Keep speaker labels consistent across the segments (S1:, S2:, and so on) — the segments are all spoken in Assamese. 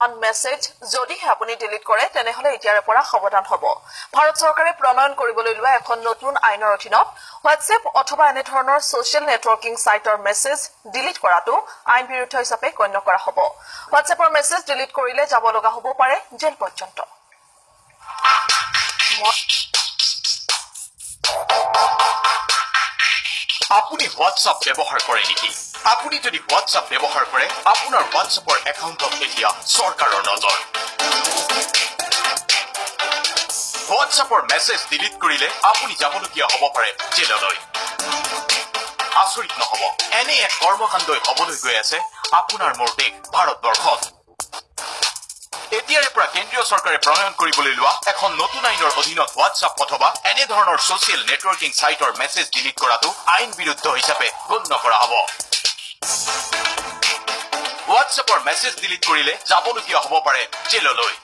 S1: মেছেজ যদিহে আপুনি ডিলিট কৰে তেনেহলে এতিয়াৰে পৰা সাৱধান হ'ব। ভাৰত চৰকাৰে প্ৰণয়ন কৰিবলৈ লোৱা এখন নতুন আইনৰ অধীনত হোৱাটছএপ অথবা এনে ধৰণৰ ছচিয়েল নেটৱৰ্কিং সাইটৰ মেছেজ ডিলিট কৰাটো আইন বিৰুদ্ধ হিচাপে গণ্য কৰা হ'ব। হোৱাটছএপৰ মেছেজ ডিলিট কৰিলে যাব লগা হ'ব পাৰে জেল পৰ্যন্ত।
S2: আপুনি হোৱাটছআপ ব্যৱহাৰ কৰে নেকি? আপুনি যদি হোৱাটছআপ ব্যৱহাৰ কৰে আপোনাৰ হোৱাটছআপৰ একাউণ্টত এতিয়া চৰকাৰৰ নজৰ। হোৱাটছআপৰ মেছেজ ডিলিট কৰিলে আপুনি যাবলগীয়া হ'ব পাৰে জেললৈ। আচৰিত নহ'ব, এনে এক কৰ্মকাণ্ডই হ'বলৈ গৈ আছে আপোনাৰ মোৰ দেশ ভাৰতবৰ্ষত। এতিয়াৰে পৰা কেন্দ্ৰীয় চৰকাৰে প্ৰণয়ন কৰিবলৈ লোৱা এখন নতুন আইনৰ অধীনত হোৱাটছআপ অথবা এনে ধৰণৰ ছচিয়েল নেটৱৰ্কিং সাইটৰ মেছেজ ডিলিট কৰাটো আইন বিৰুদ্ধ হিচাপে গণ্য কৰা হ'ব। হোৱাটছএপৰ মেছেজ ডিলিট কৰিলে যাবলগীয়া হ'ব পাৰে জেললৈ।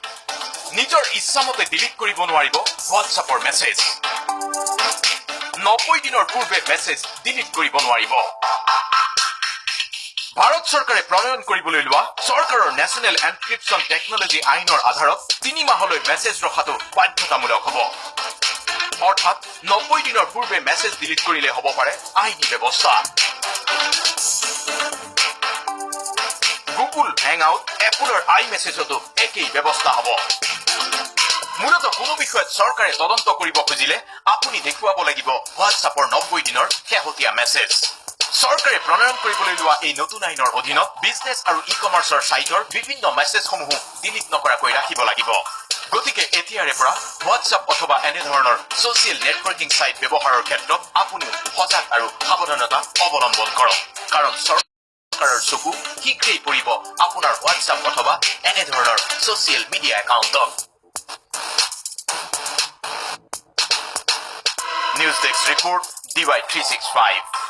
S2: নিজৰ ইচ্ছামতে ডিলিট কৰিব নোৱাৰিব হোৱাটছএপৰ মেছেজ। 90 দিনৰ পূৰ্বে মেছেজ ডিলিট কৰিব নোৱাৰিব। ভাৰত চৰকাৰে প্ৰণয়ন কৰিবলৈ লোৱা চৰকাৰৰ নেশ্যনেল এনক্ৰিপশ্যন টেকনলজি আইনৰ আধাৰত 3 মাহলৈ মেছেজ ৰখাটো বাধ্যতামূলক হ'ব। অৰ্থাৎ 90 দিনৰ পূৰ্বে মেছেজ ডিলিট কৰিলে হ'ব পাৰে আইনী ব্যৱস্থা। গুগল হেংআউট, এপলৰ আই মেছেজতো একেই ব্যৱস্থা হ'ব। মূলতঃ কোনো বিষয়ত চৰকাৰে তদন্ত কৰিব খুজিলে আপুনি দেখুৱাব লাগিব হোৱাটছআপৰ 90 দিনৰ শেহতীয়া মেছেজ। চৰকাৰে প্ৰণয়ন কৰিবলৈ লোৱা এই নতুন আইনৰ অধীনত বিজনেছ আৰু ই-কমাৰ্চৰ ছাইটৰ বিভিন্ন মেছেজসমূহো ডিলিট নকৰাকৈ ৰাখিব লাগিব। গতিকে এতিয়াৰে পৰা হোৱাটছআপ অথবা এনে ধৰণৰ ছচিয়েল নেটৱৰ্কিং ছাইট ব্যৱহাৰৰ ক্ষেত্ৰত আপুনিও সজাগ আৰু সাৱধানতা অৱলম্বন কৰক। কাৰণ চৰকাৰৰ চকু শীঘ্ৰেই পৰিব আপোনাৰ হোৱাটছআপ অথবা এনে ধৰণৰ ছচিয়েল মিডিয়া একাউণ্টত। News desk report DY365।